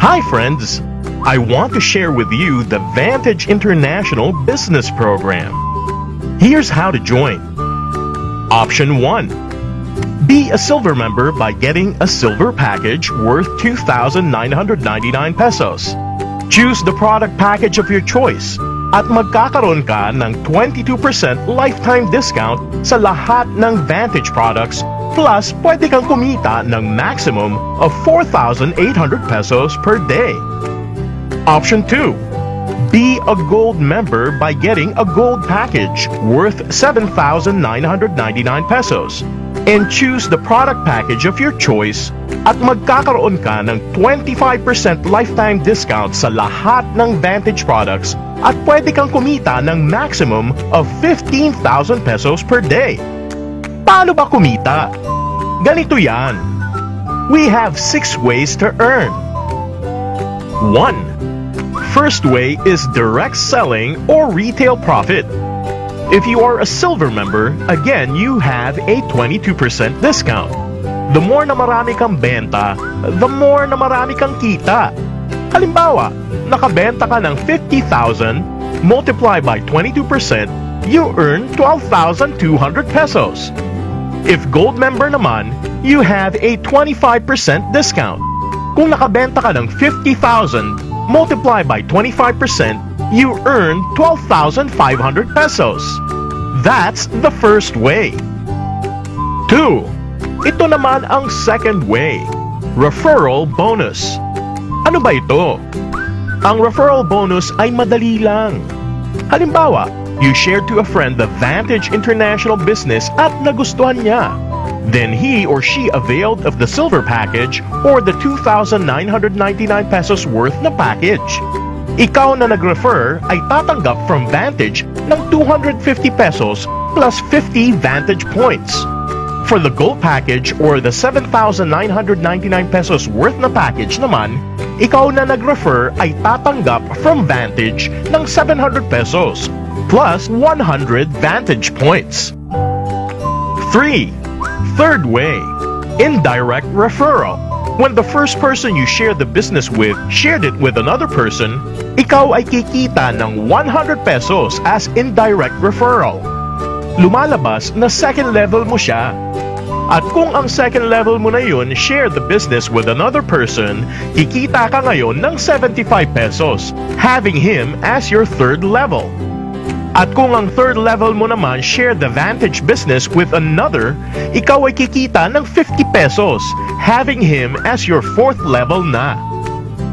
Hi friends! I want to share with you the Vantage International Business Program. Here's how to join. Option 1. Be a silver member by getting a silver package worth 2,999 pesos. Choose the product package of your choice at magkakaroon ka ng 22% lifetime discount sa lahat ng Vantage products, plus pwede kang kumita ng maximum of 4,800 pesos per day. Option 2. Be a gold member by getting a gold package worth 7,999 pesos and choose the product package of your choice at magkakaroon ka ng 25% lifetime discount sa lahat ng Vantage products at pwede kang kumita ng maximum of 15,000 pesos per day. Paano ba kumita? Ganito yan. We have 6 ways to earn. 1. First way is direct selling or retail profit. If you are a silver member, again, you have a 22% discount. The more na marami kang benta, the more na marami kang kita. Halimbawa, nakabenta ka ng 50,000, multiply by 22%, you earn 12,200 pesos. If gold member naman, you have a 25% discount. Kung nakabenta ka ng 50,000, multiply by 25%, you earn 12,500 pesos. That's the first way. 2. Ito naman ang second way. Referral bonus. Ano ba ito? Ang referral bonus ay madali lang. Halimbawa, you shared to a friend the Vantage International business at nagustuhan niya. Then he or she availed of the silver package or the 2,999 pesos worth na package. Ikaw na nag-refer ay tatanggap from Vantage ng 250 pesos plus 50 Vantage points. For the gold package or the 7,999 pesos worth na package naman, ikaw na nag-refer ay tatanggap from Vantage ng 700 pesos plus 100 Vantage points. 3. Third way, indirect referral. When the first person you shared the business with shared it with another person, ikaw ay kikita ng 100 pesos as indirect referral. Lumalabas na second level mo siya. At kung ang second level mo na yun share the business with another person, kikita ka ngayon ng 75 pesos, having him as your third level. At kung ang third level mo naman share the Vantage business with another, ikaw ay kikita ng 50 pesos, having him as your fourth level na.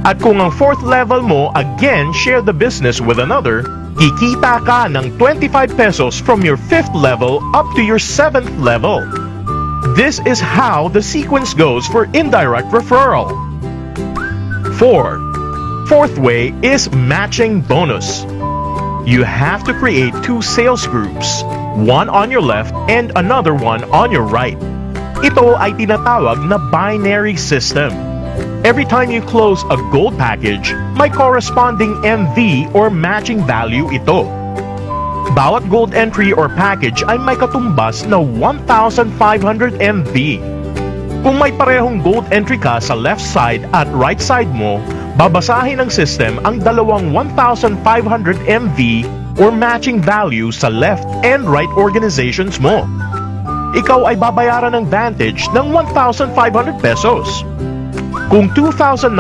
At kung ang fourth level mo again share the business with another, kikita ka ng 25 pesos from your fifth level up to your seventh level. This is how the sequence goes for indirect referral. 4. Fourth way is matching bonus. You have to create 2 sales groups, one on your left and another one on your right. Ito ay tinatawag na binary system. Every time you close a gold package, may corresponding MV or matching value ito. Bawat gold entry or package ay may katumbas na 1,500 MV. Kung may parehong gold entry ka sa left side at right side mo, babasahin ng system ang dalawang 1,500 MV or matching value sa left and right organizations mo. Ikaw ay babayaran ng Vantage ng 1,500 pesos. Kung 2,999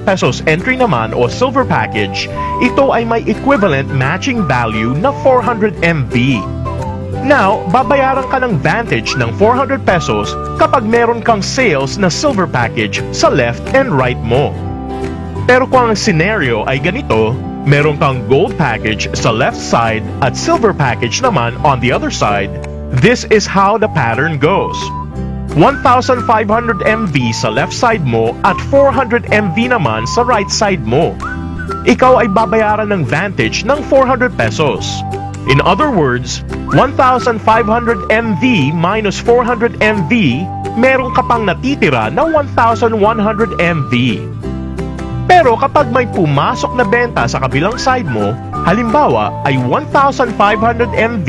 pesos entry naman o silver package, ito ay may equivalent matching value na 400 MV. Now, babayaran ka ng Vantage ng 400 pesos kapag meron kang sales na silver package sa left and right mo. Pero kung ang scenario ay ganito, meron kang gold package sa left side at silver package naman on the other side, this is how the pattern goes. 1,500 MV sa left side mo at 400 MV naman sa right side mo. Ikaw ay babayaran ng Vantage ng 400 pesos. In other words, 1,500 MV minus 400 MV, meron ka pang natitira na 1,100 MV. Pero kapag may pumasok na benta sa kabilang side mo, halimbawa ay 1,500 MV,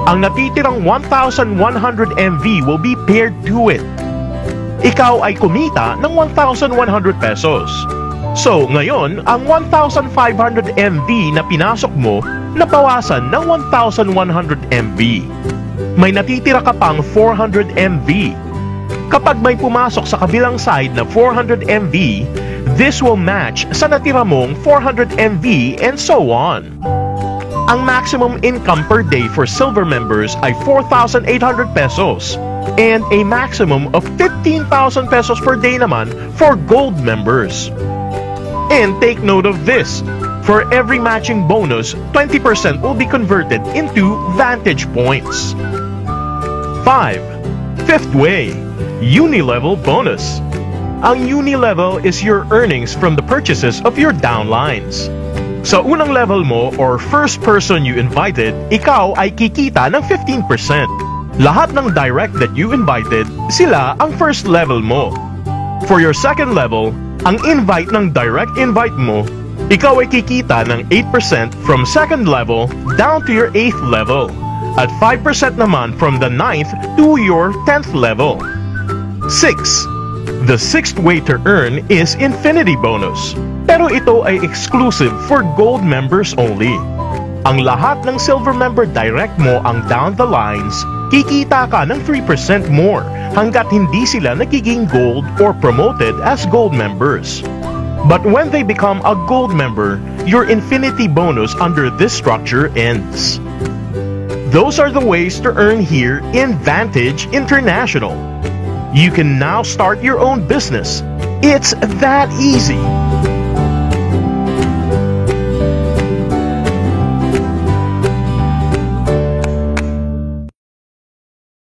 ang natitirang 1,100 MV will be paired to it. ikaw ay kumita ng 1,100 pesos. So, ngayon, ang 1,500 MB na pinasok mo, nabawasan ng 1,100 MB. May natitira ka pang 400 MB. Kapag may pumasok sa kabilang side na 400 MB, this will match sa natira mong 400 MB and so on. Ang maximum income per day for silver members ay 4,800 pesos and a maximum of 15,000 pesos per day naman for gold members. And take note of this, for every matching bonus, 20% will be converted into Vantage points. 5. Fifth way, Uni-level bonus. Ang Uni-level is your earnings from the purchases of your downlines. Sa unang level mo or first person you invited, ikaw ay kikita ng 15%. Lahat ng direct that you invited, sila ang first level mo. For your second level, ang invite ng direct invite mo, ikaw ay kikita ng 8% from second level down to your 8th level, at 5% naman from the 9th to your 10th level. 6. The sixth way to earn is Infinity bonus, pero ito ay exclusive for gold members only. Ang lahat ng silver member direct mo ang down the lines, kikita ka ng 3% more hanggat hindi sila nagiging gold or promoted as gold members. But when they become a gold member, your infinity bonus under this structure ends. Those are the ways to earn here in Vantage International. You can now start your own business. It's that easy.